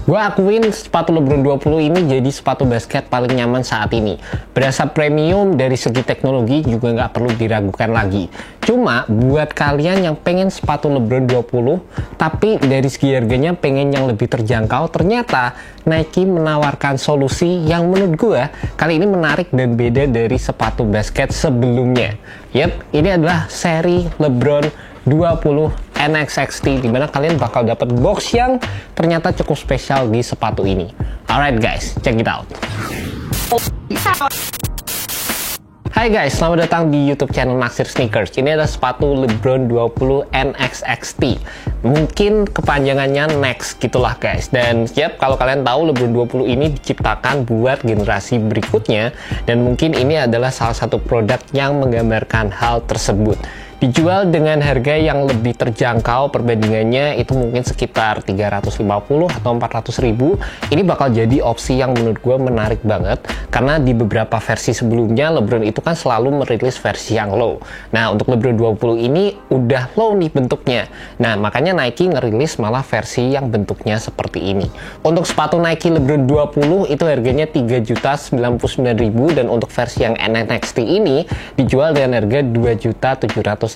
Gue akuin sepatu LeBron 20 ini jadi sepatu basket paling nyaman saat ini. Berasa premium dari segi teknologi juga nggak perlu diragukan lagi. Cuma buat kalian yang pengen sepatu LeBron 20 tapi dari segi harganya pengen yang lebih terjangkau, ternyata Nike menawarkan solusi yang menurut gue kali ini menarik dan beda dari sepatu basket sebelumnya. Yap, ini adalah seri LeBron 20 NXXT, dimana kalian bakal dapat box yang ternyata cukup spesial di sepatu ini. Alright guys, check it out. Hai guys, selamat datang di YouTube channel Naksir Sneakers. Ini adalah sepatu LeBron 20 NXXT. Mungkin kepanjangannya Next gitulah guys. Dan siap, kalau kalian tahu LeBron 20 ini diciptakan buat generasi berikutnya, dan mungkin ini adalah salah satu produk yang menggambarkan hal tersebut. Dijual dengan harga yang lebih terjangkau, perbandingannya itu mungkin sekitar 350 atau 400 ribu. Ini bakal jadi opsi yang menurut gue menarik banget, karena di beberapa versi sebelumnya LeBron itu kan selalu merilis versi yang low. Nah, untuk LeBron 20 ini udah low nih bentuknya. Nah, makanya Nike ngerilis malah versi yang bentuknya seperti ini. Untuk sepatu Nike LeBron 20 itu harganya 3.099.000, dan untuk versi yang NXT ini dijual dengan harga 2.750.000.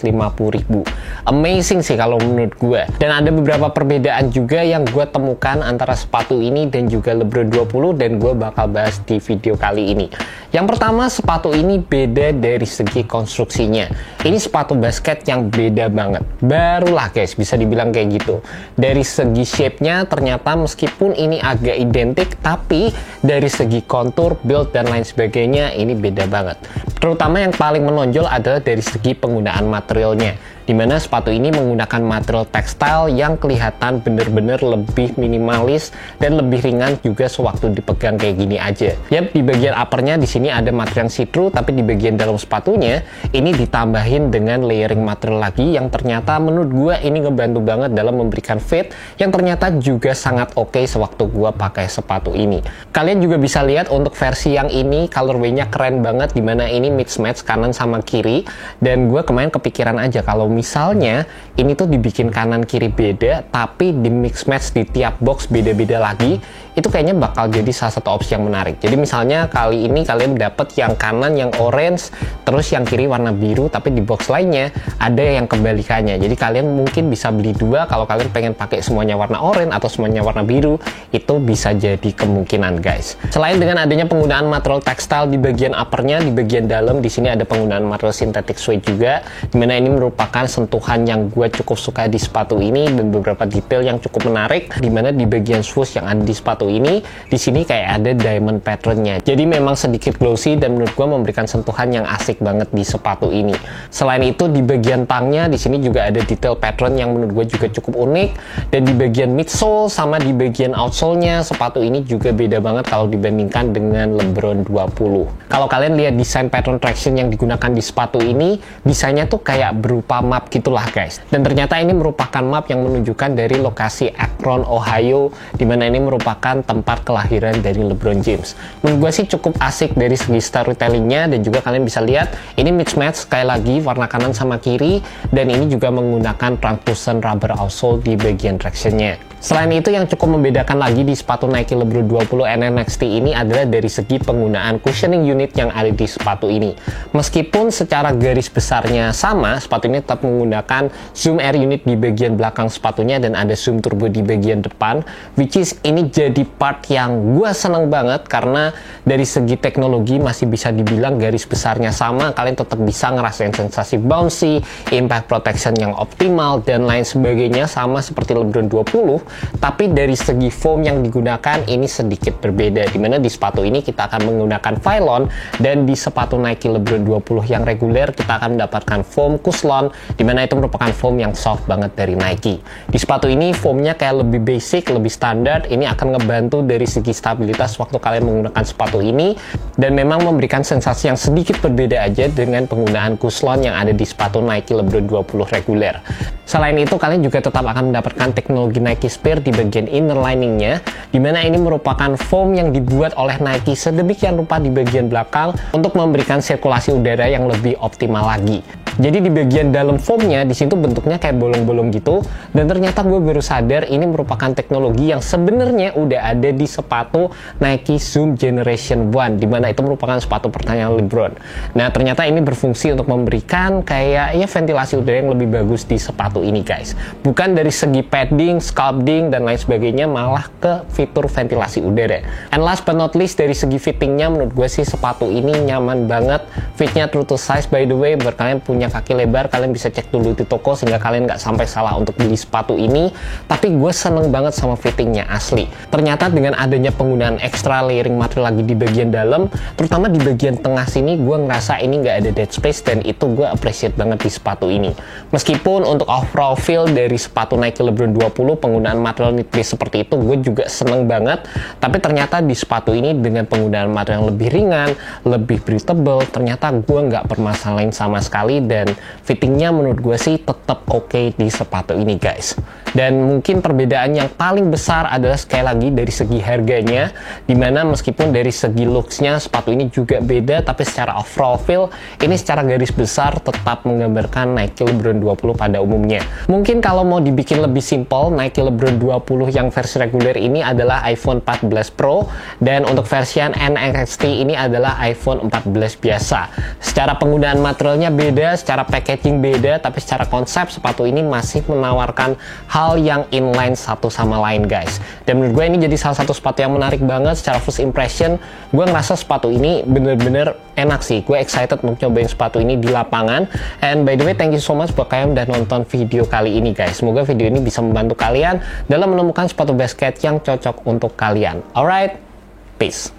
Amazing sih kalau menurut gue. Dan ada beberapa perbedaan juga yang gue temukan antara sepatu ini dan juga LeBron 20, dan gue bakal bahas di video kali ini. Yang pertama, sepatu ini beda dari segi konstruksinya. Ini sepatu basket yang beda banget. Barulah guys, bisa dibilang kayak gitu. Dari segi shape-nya ternyata meskipun ini agak identik, tapi dari segi kontur, build, dan lain sebagainya ini beda banget. Terutama yang paling menonjol adalah dari segi penggunaan materialnya, dimana sepatu ini menggunakan material tekstil yang kelihatan bener-bener lebih minimalis dan lebih ringan juga sewaktu dipegang kayak gini aja. Yap, di bagian uppernya di sini ada material see-through, tapi di bagian dalam sepatunya ini ditambahin dengan layering material lagi yang ternyata menurut gue ini ngebantu banget dalam memberikan fit yang ternyata juga sangat oke sewaktu gue pakai sepatu ini. Kalian juga bisa lihat untuk versi yang ini colorway-nya keren banget, dimana ini mix match kanan sama kiri, dan gue kemarin kepikiran aja kalau misalnya ini tuh dibikin kanan kiri beda tapi di mix match di tiap box beda-beda lagi, itu kayaknya bakal jadi salah satu opsi yang menarik. Jadi misalnya kali ini kalian dapat yang kanan yang orange, terus yang kiri warna biru, tapi di box lainnya ada yang kebalikannya. Jadi kalian mungkin bisa beli dua kalau kalian pengen pakai semuanya warna orange atau semuanya warna biru. Itu bisa jadi kemungkinan guys. Selain dengan adanya penggunaan material tekstil di bagian uppernya, di bagian dalam di sini ada penggunaan material synthetic suede juga, dimana ini merupakan sentuhan yang gue cukup suka di sepatu ini, dan beberapa detail yang cukup menarik, dimana di bagian swoosh yang ada di sepatu ini, di sini kayak ada diamond patternnya. Jadi memang sedikit glossy dan menurut gue memberikan sentuhan yang asik banget di sepatu ini. Selain itu di bagian tangnya di sini juga ada detail pattern yang menurut gue juga cukup unik, dan di bagian midsole sama di bagian outsole-nya sepatu ini juga beda banget kalau dibandingkan dengan LeBron 20. Kalau kalian lihat desain pattern traction yang digunakan di sepatu ini, desainnya tuh kayak berupa map gitulah guys. Dan ternyata ini merupakan map yang menunjukkan dari lokasi Akron, Ohio, dimana ini merupakan tempat kelahiran dari LeBron James. Menurut gue sih cukup asik dari segi storytellingnya, dan juga kalian bisa lihat ini mix match sekali lagi warna kanan sama kiri, dan ini juga menggunakan translucent rubber outsole di bagian tractionnya. Selain itu yang cukup membedakan lagi di sepatu Nike LeBron 20 NXT ini adalah dari segi penggunaan cushioning unit yang ada di sepatu ini. Meskipun secara garis besarnya sama, sepatu ini tetap menggunakan zoom air unit di bagian belakang sepatunya dan ada zoom turbo di bagian depan, which is ini jadi part yang gue seneng banget, karena dari segi teknologi masih bisa dibilang garis besarnya sama, kalian tetap bisa ngerasain sensasi bouncy, impact protection yang optimal, dan lain sebagainya sama seperti LeBron 20. Tapi dari segi foam yang digunakan ini sedikit berbeda, dimana di sepatu ini kita akan menggunakan Phylon, dan di sepatu Nike LeBron 20 yang reguler kita akan mendapatkan foam Cushlon, dimana itu merupakan foam yang soft banget dari Nike. Di sepatu ini foamnya kayak lebih basic, lebih standar. Ini akan ngebantu dari segi stabilitas waktu kalian menggunakan sepatu ini, dan memang memberikan sensasi yang sedikit berbeda aja dengan penggunaan Cushlon yang ada di sepatu Nike LeBron 20 reguler. Selain itu, kalian juga tetap akan mendapatkan teknologi Nike Sphere di bagian inner liningnya, dimana ini merupakan foam yang dibuat oleh Nike sedemikian rupa di bagian belakang untuk memberikan sirkulasi udara yang lebih optimal lagi. Jadi di bagian dalam foamnya di situ bentuknya kayak bolong-bolong gitu, dan ternyata gue baru sadar ini merupakan teknologi yang sebenarnya udah ada di sepatu Nike Zoom Generation 1, dimana itu merupakan sepatu pertanyaan LeBron. Nah ternyata ini berfungsi untuk memberikan kayak ya ventilasi udara yang lebih bagus di sepatu ini guys. Bukan dari segi padding, sculpting dan lain sebagainya, malah ke fitur ventilasi udara. And last but not least, dari segi fittingnya menurut gue sih sepatu ini nyaman banget. Fitnya true to size by the way. Buat kalian punya kaki lebar, kalian bisa cek dulu di toko sehingga kalian nggak sampai salah untuk beli sepatu ini. Tapi gue seneng banget sama fittingnya asli. Ternyata dengan adanya penggunaan extra layering material lagi di bagian dalam, terutama di bagian tengah sini, gue ngerasa ini nggak ada dead space, dan itu gue appreciate banget di sepatu ini. Meskipun untuk overall feel dari sepatu Nike LeBron 20 penggunaan material knit-based seperti itu gue juga seneng banget, tapi ternyata di sepatu ini dengan penggunaan material yang lebih ringan, lebih breathable, ternyata gue nggak permasalahin sama sekali, dan fittingnya menurut gue sih tetap oke di sepatu ini guys. Dan mungkin perbedaan yang paling besar adalah sekali lagi dari segi harganya, dimana meskipun dari segi looksnya sepatu ini juga beda, tapi secara overall feel ini secara garis besar tetap menggambarkan Nike LeBron 20 pada umumnya. Mungkin kalau mau dibikin lebih simpel, Nike LeBron 20 yang versi reguler ini adalah iPhone 14 Pro, dan untuk versi NXT ini adalah iPhone 14 biasa. Secara penggunaan materialnya beda, secara packaging beda, tapi secara konsep sepatu ini masih menawarkan hal yang inline satu sama lain guys. Dan menurut gue ini jadi salah satu sepatu yang menarik banget. Secara first impression, gue ngerasa sepatu ini bener-bener enak sih. Gue excited untuk cobain sepatu ini di lapangan. And by the way, thank you so much buat kalian udah nonton video kali ini guys. Semoga video ini bisa membantu kalian dalam menemukan sepatu basket yang cocok untuk kalian. Alright, peace.